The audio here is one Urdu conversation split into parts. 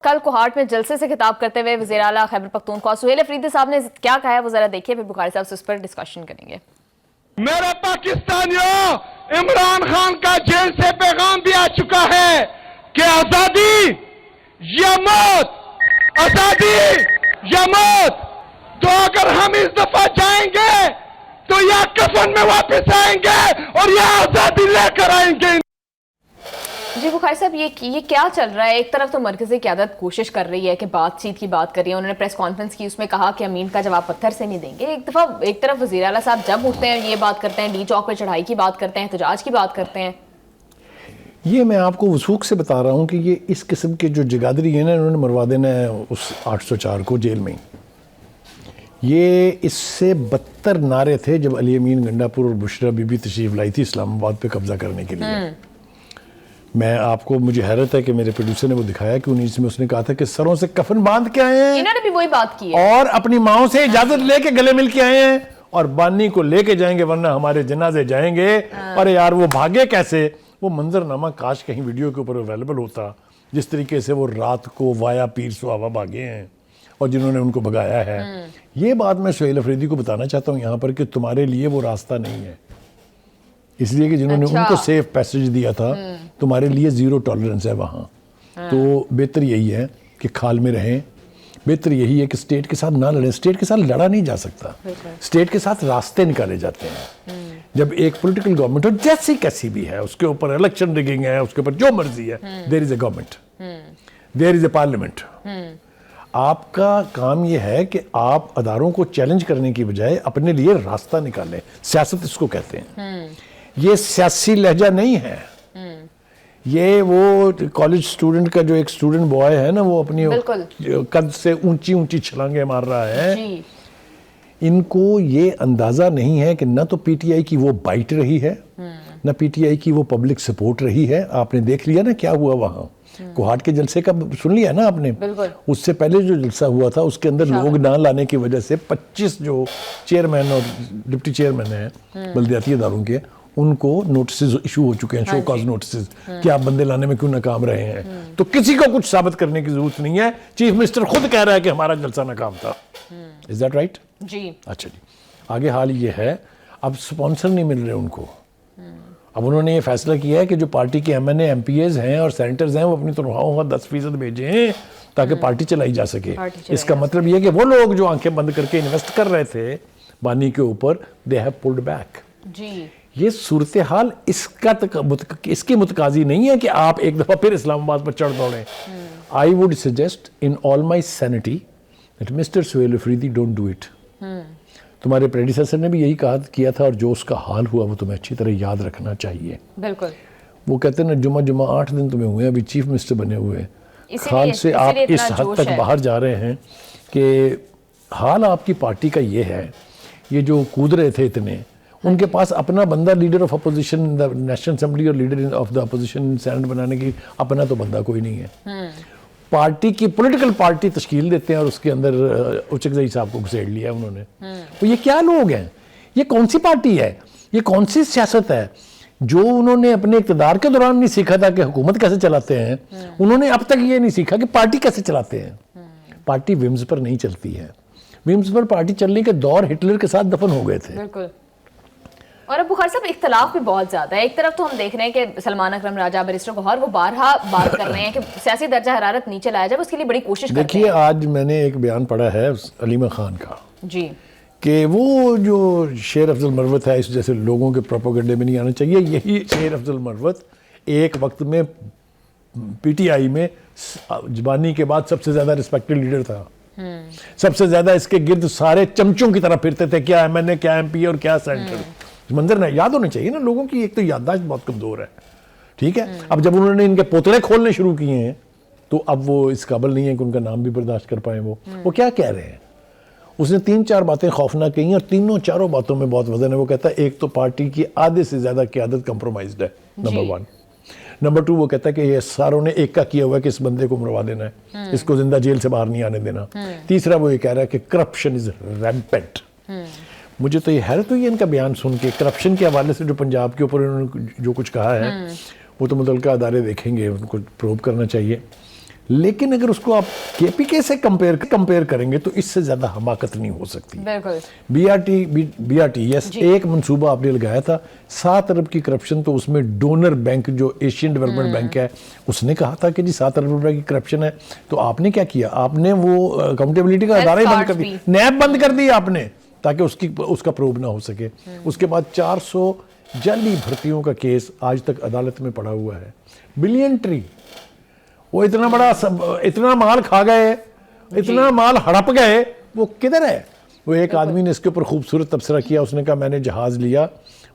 کل کوہاٹ میں جلسے سے خطاب کرتے ہوئے وزیر اعلیٰ خیبر پختونخوا سہیل افریدی صاحب نے کیا کہا ہے وہ ذرا دیکھیے، پھر بخاری صاحب سے اس پر ڈسکشن کریں گے۔ میرے پاکستانیوں، عمران خان کا جیل سے پیغام بھی آ چکا ہے کہ آزادی یا موت، آزادی یا موت۔ تو اگر ہم اس دفعہ جائیں گے تو یا کفن میں واپس آئیں گے اور یا آزادی لے کر آئیں گے۔ جی بخاری صاحب، یہ کیا چل رہا ہے؟ ایک طرف تو مرکزی قیادت کوشش کر رہی ہے کہ بات چیت کی بات کر رہی ہے، انہوں نے پریس کانفرنس کی، اس میں کہا کہ امین کا جواب پتھر سے نہیں دیں گے۔ ایک طرف وزیر اعلیٰ صاحب جب اٹھتے ہیں یہ بات کرتے ہیں، ڈی چوک پہ چڑھائی کی بات کرتے ہیں، احتجاج کی بات کرتے ہیں۔ یہ میں آپ کو وثوق سے بتا رہا ہوں کہ یہ اس قسم کے جو جگادری ہیں نا، انہوں نے مروا دینا ہے اس 804 کو جیل میں۔ یہ اس سے بدتر نعرے تھے جب علی امین گنڈا پور اور بشرا بی بی تشریف لائی تھی اسلام آباد پہ قبضہ کرنے کے لیے۔ میں آپ کو، مجھے حیرت ہے کہ میرے پروڈیوسر نے وہ دکھایا کہ انیس میں اس نے کہا تھا کہ سروں سے کفن باندھ کے آئے ہیں، انہوں نے بھی وہی بات کی ہے، اور اپنی ماؤں سے اجازت لے کے گلے مل کے آئے ہیں اور بانی کو لے کے جائیں گے ورنہ ہمارے جنازے جائیں گے۔ اور یار وہ بھاگے کیسے؟ وہ منظر نامہ کاش کہیں ویڈیو کے اوپر اویلیبل ہوتا، جس طریقے سے وہ رات کو وایا پیر سواوا بھاگے ہیں اور جنہوں نے ان کو بھگایا ہے۔ یہ بات میں سہیل افریدی کو بتانا چاہتا ہوں یہاں پر کہ تمہارے لیے وہ راستہ نہیں ہے، اس لیے کہ جنہوں نے ان کو سیف پیسج دیا تھا، تمہارے لیے زیرو ٹالرنس ہے وہاں۔ تو بہتر یہی ہے کہ کھال میں رہیں، بہتر یہی ہے کہ اسٹیٹ کے ساتھ نہ لڑیں۔ اسٹیٹ کے ساتھ لڑا نہیں جا سکتا، اسٹیٹ کے ساتھ راستے نکالے جاتے ہیں۔ جب ایک پولیٹیکل گورنمنٹ ہو جیسی کیسی بھی ہے، اس کے اوپر الیکشن رگنگ ہے، اس کے اوپر جو مرضی ہے، دیر از a government, there is a parliament. آپ کا کام یہ ہے کہ آپ اداروں کو چیلنج کرنے کی بجائے اپنے لیے راستہ نکالیں۔ سیاست اس کو کہتے ہیں۔ یہ سیاسی لہجہ نہیں ہے، یہ وہ کالج سٹوڈنٹ کا جو ایک سٹوڈنٹ بوائے ہے نا، وہ اپنی قد سے اونچی اونچی چھلانگیں مار رہا ہے۔ ان کو یہ اندازہ نہیں ہے کہ نہ تو پی ٹی آئی کی وہ بائٹ رہی ہے، نہ پی ٹی آئی کی وہ پبلک سپورٹ رہی ہے۔ آپ نے دیکھ لیا نا کیا ہوا وہاں، کوہاٹ کے جلسے کا سن لیا نا آپ نے۔ اس سے پہلے جو جلسہ ہوا تھا اس کے اندر لوگ نہ لانے کی وجہ سے 25 جو چیئرمین اور ڈپٹی چیئرمین ہیں بلدیاتی اداروں کے، ان کو نوٹسز ایشو ہو چکے ہیں، شو کاز نوٹسز، کہ آپ بندے لانے میں کیوں ناکام رہے ہیں۔ تو کسی کو کچھ ثابت کرنے کی ضرورت نہیں ہے، چیف منسٹر خود کہہ رہا ہے کہ ہمارا جلسہ ناکام تھا۔ Is that right? جی اچھا جی، آگے حال یہ ہے اب سپانسر نہیں مل رہے ان کو۔ اب انہوں نے یہ فیصلہ کیا ہے کہ جو پارٹی کے M N A M P As ہیں اور سینیٹرز ہیں وہ اپنی تنخواہوں کا 10% بھیجیں تاکہ پارٹی چلائی جا سکے۔ اس کا مطلب یہ ہے کہ وہ لوگ جو آنکھیں بند کر کے انویسٹ کر رہے تھے بانی کے اوپر، دے ہیو پولڈ بیک۔ یہ صورتحال اس کی متقاضی نہیں ہے کہ آپ ایک دفعہ پھر اسلام آباد پر چڑھ دوڑیں۔ I would suggest in all my sanity that Mr. Sohail Afridi don't do it۔ تمہارے پریڈیسیسر نے بھی یہی کیا تھا اور جو اس کا حال ہوا وہ تمہیں اچھی طرح یاد رکھنا چاہیے۔ بالکل، وہ کہتے ہیں نا جمعہ 8 دن تمہیں ہوئے ابھی چیف منسٹر بنے ہوئے، حال سے آپ اس حد تک باہر جا رہے ہیں کہ حال آپ کی پارٹی کا یہ ہے، یہ جو کود رہے تھے اتنے، ان کے پاس اپنا بندہ leader of opposition national assembly اور leader of the opposition senate بنانے کی اپنا تو بندہ کوئی نہیں ہے۔ پارٹی کی پولیٹیکل پارٹی تشکیل دیتے ہیں اور اس کے اندر اچکزئی صاحب کو گھسیڑ لیا انہوں نے۔ تو یہ کیا لوگ ہیں؟ یہ کون سی پارٹی ہے؟ یہ کون سی سیاست ہے جو انہوں نے اپنے اقتدار کے دوران نہیں سیکھا تھا کہ حکومت کیسے چلاتے ہیں؟ انہوں نے اب تک یہ نہیں سیکھا کہ پارٹی کیسے چلاتے ہیں۔ پارٹی ومز پر نہیں چلتی ہے، ومز پر پارٹی چلنے کے دور ہٹلر کے ساتھ دفن ہو گئے تھے۔ بالکل۔ اور اب بخاری صاحب اختلاف بھی بہت زیادہ ہے۔ ایک طرف تو ہم دیکھ رہے ہیں کہ سلمان اکرم راجہ بیرسٹر گوہر وہ بارہا بات کر رہے ہیں کہ سیاسی درجہ حرارت نیچے لایا جائے، اس کے لیے بڑی کوشش کرتے ہیں۔ دیکھیے آج میں نے ایک بیان پڑھا ہے علیمہ خان کا، جی، کہ وہ جو شیر افضل مروت ہے اس جیسے لوگوں کے پروپیگنڈے میں نہیں آنا چاہیے۔ یہی شیر افضل مروت ایک وقت میں پی ٹی آئی میں جبانی کے بعد سب سے زیادہ ریسپیکٹڈ لیڈر تھا، سب سے زیادہ اس کے گرد سارے چمچوں کی طرح پھرتے تھے، کیا ایم این اے، کیا ایم پی اور کیا سینیٹر۔ منظر نہ یاد ہونے چاہیے نا لوگوں کی، ایک تو یادداشت بہت کمزور ہے، ٹھیک ہے۔ اب جب انہوں نے ان کے پوتڑے کھولنے شروع کیے ہیں تو اب وہ اس قابل نہیں ہے کہ ان کا نام بھی برداشت کر پائیں۔ وہ کیا کہہ رہے ہیں؟ اس نے 3-4 باتیں خوفناک کہی ہیں اور تینوں چاروں باتوں میں بہت وزن ہے۔ وہ کہتا ہے ایک تو پارٹی کی آدھے سے زیادہ قیادت کمپرومائزڈ ہے، نمبر 1۔ نمبر 2 وہ کہتا ہے کہ یہ ساروں نے ایک کا کیا ہوا ہے کہ اس بندے کو مروا دینا ہے، اس کو زندہ جیل سے باہر نہیں آنے دینا۔ تیسرا وہ یہ کہہ رہا ہے کہ کرپشن از ریمپنٹ۔ مجھے تو یہ حیرت ہوئی ہے ان کا بیان سن کے، کرپشن کے حوالے سے جو پنجاب کے اوپر انہوں نے جو کچھ کہا ہے وہ تو متعلقہ ادارے دیکھیں گے، ان کو پروب کرنا چاہیے۔ لیکن اگر اس کو آپ کے پی کے سے کمپیئر کریں گے تو اس سے زیادہ حماقت نہیں ہو سکتی. بالکل. بی آر ٹی یس ایک منصوبہ آپ نے لگایا تھا 7 ارب کی کرپشن, تو اس میں ڈونر بینک جو ایشین ڈیولپمنٹ بینک ہے اس نے کہا تھا کہ جی 7 ارب روپے کی کرپشن ہے, تو آپ نے کیا کیا, آپ نے وہ اکاؤنٹیبلٹی کا ادارہ ہی بند کر دیا, نیب بند کر دی آپ نے تاکہ اس کا پروب نہ ہو سکے. اس کے بعد 400 جعلی بھرتیوں کا کیس آج تک عدالت میں پڑا ہوا ہے. بلین ٹری, وہ اتنا بڑا اتنا مال کھا گئے, اتنا مال ہڑپ گئے, وہ کدھر ہے؟ وہ ایک آدمی نے اس کے اوپر خوبصورت تبصرہ کیا, اس نے کہا میں نے جہاز لیا,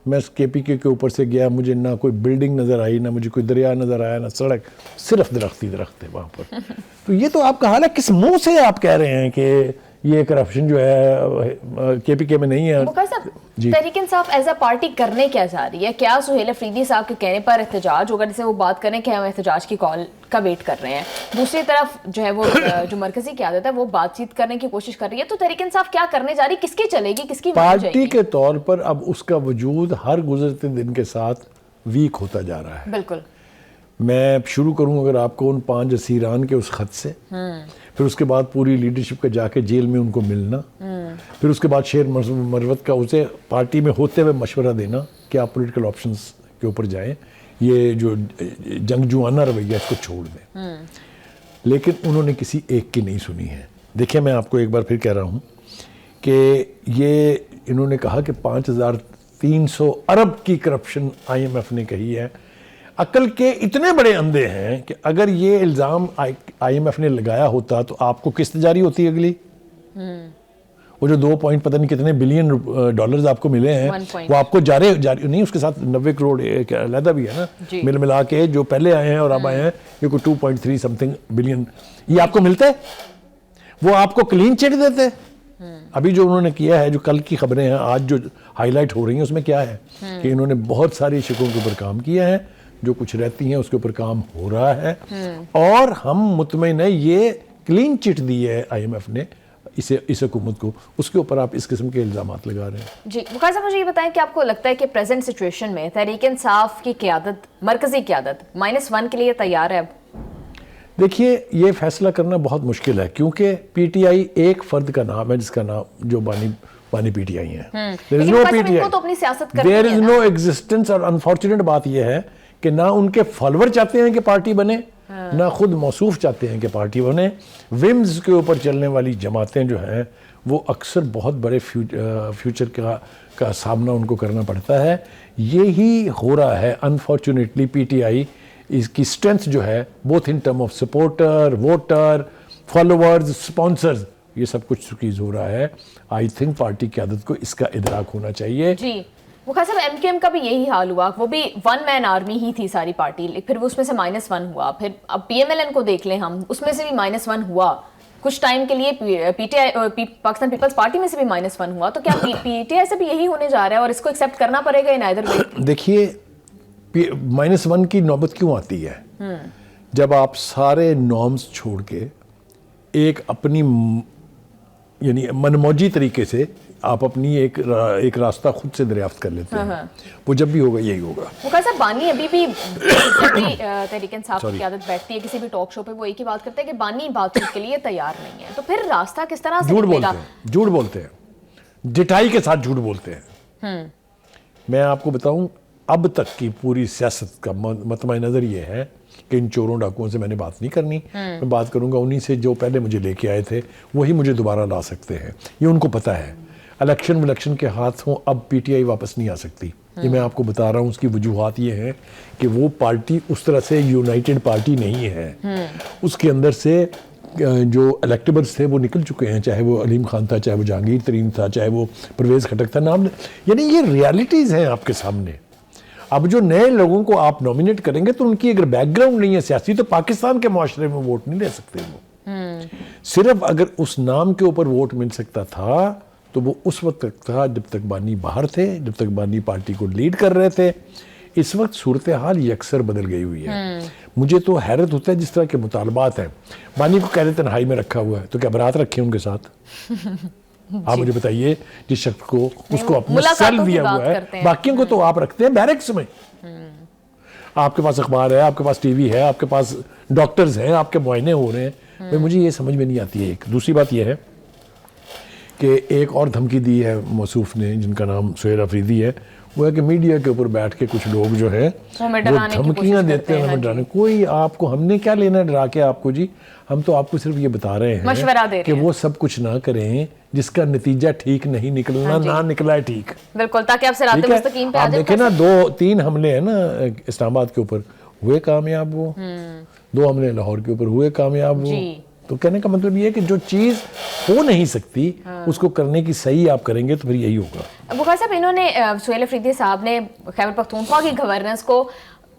میں اس کے پی کے اوپر سے گیا, مجھے نہ کوئی بلڈنگ نظر آئی, نہ مجھے کوئی دریا نظر آیا, نہ سڑک, صرف درخت ہی درخت تھے وہاں پر. تو یہ تو آپ کا حال ہے, کس منہ سے آپ کہہ رہے ہیں کہ یہ کرپشن جو ہے کے پی کے میں نہیں ہے؟ Tehreek Insaf as a party کرنے کیا چاہ رہی ہے؟ کیا سہیل افریدی صاحب کے کہنے پر احتجاج ہوگا, جسے وہ بات کریں کہ ہم احتجاج کی کال کا ویٹ کر رہے ہیں, دوسری طرف جو ہے وہ جو مرکزی قیادت ہے وہ بات چیت کرنے کی کوشش کر رہی ہے, تو تحریک انصاف کیا کرنے جا رہی ہے, کس کی چلے گی, کس کی پارٹی کے طور پر اب اس کا وجود ہر گزرتے دن کے ساتھ ویک ہوتا جا رہا ہے. بالکل. میں شروع کروں اگر آپ کو ان 5 اسیران کے اس خط سے, پھر اس کے بعد پوری لیڈرشپ کا جا کے جیل میں ان کو ملنا, پھر اس کے بعد شیر مروت کا اسے پارٹی میں ہوتے ہوئے مشورہ دینا کہ آپ پولیٹیکل آپشنز کے اوپر جائیں, یہ جو جنگجوانہ رویہ اس کو چھوڑ دیں. لیکن انہوں نے کسی ایک کی نہیں سنی ہے. دیکھیں میں آپ کو ایک بار پھر کہہ رہا ہوں کہ یہ انہوں نے کہا کہ 5300 ارب کی کرپشن آئی ایم ایف نے کہی ہے. عقل کے اتنے بڑے اندھے ہیں کہ اگر یہ الزام آئی ایم ایف نے لگایا ہوتا تو آپ کو قسط جاری ہوتی اگلی, وہ جو 2 پوائنٹ پتہ نہیں کتنے بلین ڈالرز آپ کو ملے ہیں وہ آپ کو جاری نہیں, اس کے ساتھ 90 کروڑ علیحدہ بھی ہے نا, ملا کے جو پہلے آئے ہیں اور اب آئے ہیں یہ کوئی 2.3 سمتھنگ بلین, یہ آپ کو ملتے, وہ آپ کو کلین چٹ دیتے. ابھی جو انہوں نے کیا ہے, جو کل کی خبریں ہیں آج جو ہائی لائٹ ہو رہی ہیں, اس میں کیا ہے کہ انہوں نے بہت ساری شکوں کے اوپر کام کیا ہے, جو کچھ رہتی ہیں اس کے اوپر کام ہو رہا ہے, اور ہم مطمئن ہیں یہ کلین چٹ دی ہے آئی ایم ایف نے اس حکومت کو, اس کے اوپر آپ اس قسم کے الزامات لگا رہے ہیں. جی وقار صاحب مجھے یہ بتائیں کہ آپ کو لگتا ہے کہ پریزنٹ سچویشن میں تحریک انصاف کی قیادت, مرکزی قیادت -1 کے لیے تیار ہے؟ اب دیکھیے یہ فیصلہ کرنا بہت مشکل ہے, کیونکہ پی ٹی آئی ایک فرد کا نام ہے جس کا نام جو بانی پی ٹی آئی ہیں. There is no existence, اور انفارچونیٹ بات یہ ہے کہ نہ ان کے فالوور چاہتے ہیں کہ پارٹی بنے, نہ خود موصوف چاہتے ہیں کہ پارٹی بنے. ومز کے اوپر چلنے والی جماعتیں جو ہیں وہ اکثر بہت بڑے فیوچر کا سامنا ان کو کرنا پڑتا ہے. یہی ہو رہا ہے انفارچونیٹلی. پی ٹی آئی اس کی اسٹرینتھ جو ہے both in term of supporter, voter, followers, sponsors, یہ سب کچھ سکیز ہو رہا ہے. آئی تھنک پارٹی قیادت کو اس کا ادراک ہونا چاہیے. جی وقار صاحب ایم کیو ایم کا بھی یہی حال ہوا, وہ بھی 1 مین آرمی ہی تھی ساری پارٹی, پھر وہ اس میں سے -1 ہوا. پھر اب پی ایم ایل این کو دیکھ لیں ہم, اس میں سے بھی -1 ہوا کچھ ٹائم کے لیے. P T I Pakistan people's party میں سے بھی -1 ہوا. تو کیا پی ٹی آئی سے بھی یہی ہونے جا رہا ہے اور اس کو ایکسیپٹ کرنا پڑے گا ان ایدر وے؟ دیکھیے -1 کی نوبت کیوں آتی ہے جب آپ سارے نارمز چھوڑ کے ایک اپنی یعنی منموجی طریقے سے آپ اپنی ایک راستہ خود سے دریافت کر لیتے ہیں. وہ جب بھی ہوگا یہی ہوگا. وقار صاحب بانی ابھی بھی تحریک انصاف کی قیادت بیٹھتی ہے کسی بھی ٹاک شو پہ, وہ ایک ہی بات کرتے ہیں کہ بانی بات چیت کے لیے تیار نہیں ہے, تو پھر راستہ کس طرح سے نکلے گا؟ جھوٹ بولتے ہیں, ڈٹائی کے ساتھ جھوٹ بولتے ہیں. میں آپ کو بتاؤں اب تک کی پوری سیاست کا مطمع نظر یہ ہے کہ ان چوروں ڈاکوؤں سے میں نے بات نہیں کرنی, میں بات کروں گا انہی سے جو پہلے مجھے لے کے آئے تھے, وہی مجھے دوبارہ لا سکتے ہیں. یہ ان کو پتہ ہے. الیکشن کے ہاتھوں اب پی ٹی آئی واپس نہیں آ سکتی. یہ میں آپ کو بتا رہا ہوں. اس کی وجوہات یہ ہیں کہ وہ پارٹی اس طرح سے یونائٹڈ پارٹی نہیں ہے. اس کے اندر سے جو الیکٹیبلز تھے وہ نکل چکے ہیں, چاہے وہ علیم خان تھا, چاہے وہ جہانگیر ترین تھا, چاہے وہ پرویز خٹک تھا, نام یعنی یہ ریالٹیز ہیں آپ کے سامنے. اب جو نئے لوگوں کو آپ نومینیٹ کریں گے تو ان کی اگر بیک گراؤنڈ نہیں ہے سیاسی, تو پاکستان کے معاشرے میں ووٹ نہیں لے سکتے. وہ صرف اگر اس نام کے اوپر ووٹ مل سکتا تھا تو وہ اس وقت تک تھا جب تک بانی باہر تھے, جب تک بانی پارٹی کو لیڈ کر رہے تھے. اس وقت صورتحال یکسر بدل گئی ہوئی ہے. مجھے تو حیرت ہوتا ہے جس طرح کے مطالبات ہیں. بانی کو قید تنہائی میں رکھا ہوا ہے, تو کیا برات رکھے ان کے ساتھ؟ آپ مجھے بتائیے, جس شخص کو اس کو اپنا سیل دیا ہوا ہے, باقیوں کو تو آپ رکھتے ہیں بیرکس میں. آپ کے پاس اخبار ہے, آپ کے پاس ٹی وی ہے, آپ کے پاس ڈاکٹرز ہیں, آپ کے معائنے ہو رہے ہیں. بھائی مجھے یہ سمجھ میں نہیں آتی ہے. ایک دوسری بات یہ ہے کہ ایک اور دھمکی دی ہے موصوف نے, جن کا نام سہیل افریدی ہے, وہ ہے کہ میڈیا کے اوپر بیٹھ کے کچھ لوگ جو ہے وہ دھمکیاں دیتے ہیں, ہمیں ڈرانے. کوئی آپ کو, ہم نے کیا لینا ڈرا کے آپ کو جی, ہم تو آپ کو صرف یہ بتا رہے ہیں کہ وہ سب کچھ نہ کریں جس کا نتیجہ ٹھیک نہیں نکلنا, نہ نکلا ہے ٹھیک. بالکل, تاکہ آپ سے رات مستقیم پہ آ جائے. آپ دیکھیں نا 2-3 حملے ہیں نا اسلام آباد کے اوپر, ہوئے کامیاب وہ, 2 حملے لاہور کے اوپر ہوئے کامیاب وہ. تو کہنے کا مطلب یہ ہے کہ جو چیز ہو نہیں سکتی اس کو کرنے کی صحیح آپ کریں گے تو پھر یہی ہوگا. بخاری صاحب, انہوں نے سہیل افریدی صاحب نے خیبر پختونخوا کی گورننس کو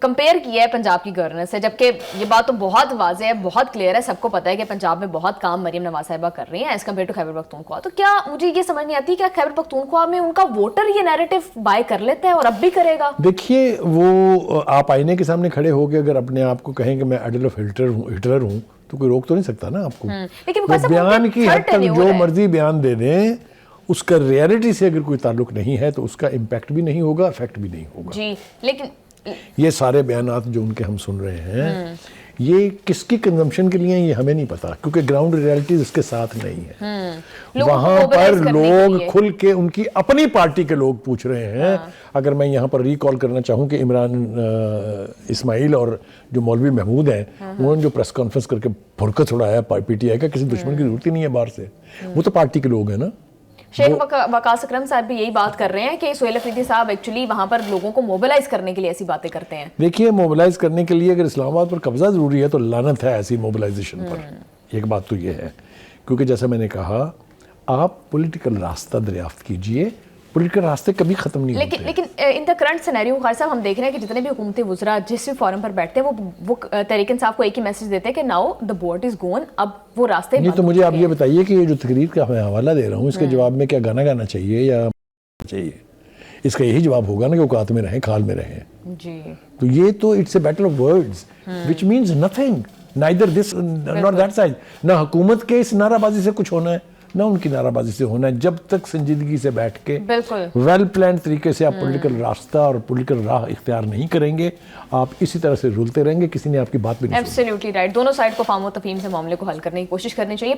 کمپیئر کیا ہے پنجاب کی گورننس سے, جبکہ یہ بات تو بہت واضح ہے, بہت کلیئر ہے, سب کو پتہ ہے کہ پنجاب میں بہت کام مریم نواز صاحبہ کر رہی ہیں as compare to Khyber Pakhtunkhwa. تو کیا مجھے یہ سمجھ نہیں آتی کہ خیبر پختونخوا میں ان کا ووٹر یہ نیریٹو بائی کر لیتا ہے اور اب بھی کرے گا؟ دیکھیے, وہ آپ آئینے کے سامنے کھڑے ہو کے اگر اپنے آپ کو کہیں کہ میں ایڈولف ہٹلر ہوں تو کوئی روک تو نہیں سکتا نا آپ کو. وہ بیان کی حد تک جو مرضی بیان دے دیں, اس کا ریئلٹی سے اگر کوئی تعلق نہیں ہے تو اس کا امپیکٹ بھی نہیں ہوگا, افیکٹ بھی نہیں ہوگا. جی, لیکن یہ سارے بیانات جو ان کے ہم سن رہے ہیں یہ کس کی کنزمپشن کے لیے ہیں یہ ہمیں نہیں پتا, کیونکہ گراؤنڈ ریئلٹیز اس کے ساتھ نہیں ہے. وہاں پر لوگ کھل کے ان کی اپنی پارٹی کے لوگ پوچھ رہے ہیں. اگر میں یہاں پر ریکال کرنا چاہوں کہ عمران اسماعیل اور جو مولوی محمود ہیں, انہوں نے جو پریس کانفرنس کر کے بھڑکت اڑایا پی ٹی آئی کا, کسی دشمن کی ضرورت ہی نہیں ہے باہر سے, وہ تو پارٹی کے لوگ ہیں نا. شیخ وقاص اکرم صاحب بھی یہی بات کر رہے ہیں کہ سہیل افریدی صاحب ایکچولی وہاں پر لوگوں کو موبلائز کرنے کے لیے ایسی باتیں کرتے ہیں. دیکھیے, موبلائز کرنے کے لیے اگر اسلام آباد پر قبضہ ضروری ہے تو لعنت ہے ایسی موبلائزیشن پر. ایک بات تو یہ ہے, کیونکہ جیسا میں نے کہا, آپ پولیٹیکل راستہ دریافت کیجئے, پولیٹیکل راستے کبھی ختم نہیں ہوتے. لیکن ان دا کرنٹ سینیریو خالد صاحب, ہم دیکھ رہے ہیں کہ جتنے بھی حکومتی وزراء جس بھی فورم پر بیٹھتے ہیں وہ تحریک انصاف کو ایک ہی میسج دیتے ہیں کہ now the board is gone, اب وہ راستے. نہیں تو مجھے آپ یہ بتائیے کہ یہ جو تقریر کا میں حوالہ دے رہا ہوں اس کے جواب میں کیا گانا گانا چاہیے یا چاہیے؟ اس کا یہی جواب ہوگا نا کہ اوقات میں رہیں, کھال میں رہیں. جی, تو یہ تو it's a battle of words which means nothing, neither this nor that side. نہ حکومت کے اس نعرہ بازی سے کچھ ہونا ہے, نہ ان کی نعرہ بازی سے ہونا ہے. جب تک سنجیدگی سے بیٹھ کے ویل پلانڈ طریقے سے آپ پولیٹیکل راستہ اور پولیٹیکل راہ اختیار نہیں کریں گے, آپ اسی طرح سے رولتے رہیں گے, کسی نے آپ کی بات بھی نہیں سنی. Absolutely right. دونوں سائڈ کو فہم و تفہیم سے معاملے کو حل کرنے کی کوشش کرنی چاہیے.